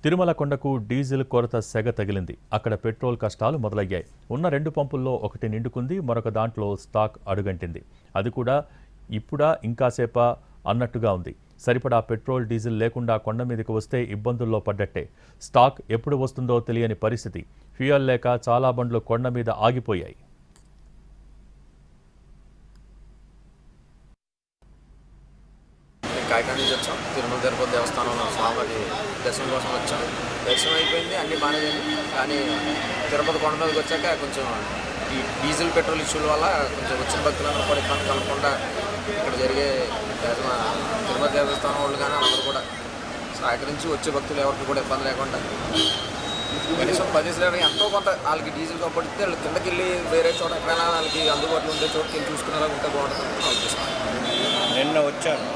తిరుమల కొండకు డీజిల్ కొరత సెగ తగిలింది. అక్కడ పెట్రోల్ కష్టాలు మొదలయ్యాయి. ఉన్న 2 పంపుల్లో ఒకటి నిండుకుంది, మరొక దాంట్లో స్టాక్ అడుగంటింది. అది కూడా ఇప్పుడా ఇంకాసేపా అన్నట్టుగా ఉంది. సరిపడా పెట్రోల్ డీజిల్ లేకుండా కొండ మీదకి వస్తే ఇబ్బందుల్లో పడ్డట్టే. స్టాక్ ఎప్పుడు వస్తుందో తెలియని పరిస్థితి. ఫ్యూయల్ లేక చాలా బండ్లు కొండ మీద ఆగిపోయాయి. కాకినాడ నుంచి వచ్చాం. తిరుమల తిరుపతి దేవస్థానంలో స్వామివారి దర్శనం కోసం వచ్చాం. దర్శనం అయిపోయింది, అన్నీ బాగానే జరిగింది. కానీ తిరుపతి కొండ మీదకి వచ్చాక కొంచెం ఈ డీజిల్ పెట్రోల్ ఇష్యూల వల్ల కొంచెం వచ్చిన భక్తులను కూడా ఇబ్బంది కలగకుండా ఇక్కడ జరిగే తిరుపతి దేవస్థానం వాళ్ళు కానీ అందరూ కూడా సహకరించి వచ్చే భక్తులు ఎవరికి కూడా ఇబ్బంది లేకుండా కనీసం 10 లీటర్లు ఎంతో కొంత వాళ్ళకి డీజిల్ కాపాడితే వాళ్ళు కిందకి వెళ్ళి వేరే చోట ఎక్కడైనా వాళ్ళకి అందుబాటులో ఉండే చోటుకి వెళ్ళి చూసుకునేలా ఉంటే బాగుంటుంది నా ఉద్దేశం.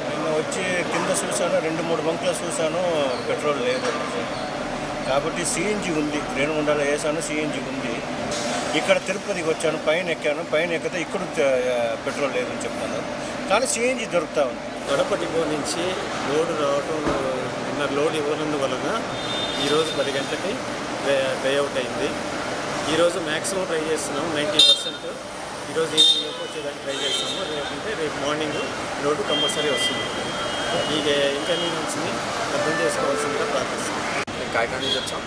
నిన్న వచ్చి కింద చూశాను, 2-3 బంకులు చూశాను, పెట్రోల్ లేదు. కాబట్టి సిఎన్జి ఉంది, రేణుగుండలో వేసాను, సిఎన్జి ఉంది. ఇక్కడ తిరుపతికి వచ్చాను, పైన ఎక్కాను, పైన ఎక్కితే ఇక్కడ పెట్రోల్ లేదని చెప్తాను. కానీ సిఎన్జి దొరుకుతూ ఉంది. కడప డిపో నుంచి లోడ్ రావటం, నిన్న లోడ్ ఇవ్వనందువలన ఈరోజు 10 గంటలకి అవుట్ అయింది. ఈరోజు మ్యాక్సిమం ట్రై చేస్తున్నాము, 90%. ఈరోజు ఈవినింగ్ వచ్చేదానికి ట్రై చేస్తాము. రేపు మార్నింగ్ లోడ్ కంపల్సరీ వస్తుంది. ఈ ఇన్కన్వీనియన్స్ని అర్థం చేసుకోవాల్సిందిగా ప్రార్థిస్తున్నాం. కాకినాడ నుంచి వచ్చాం.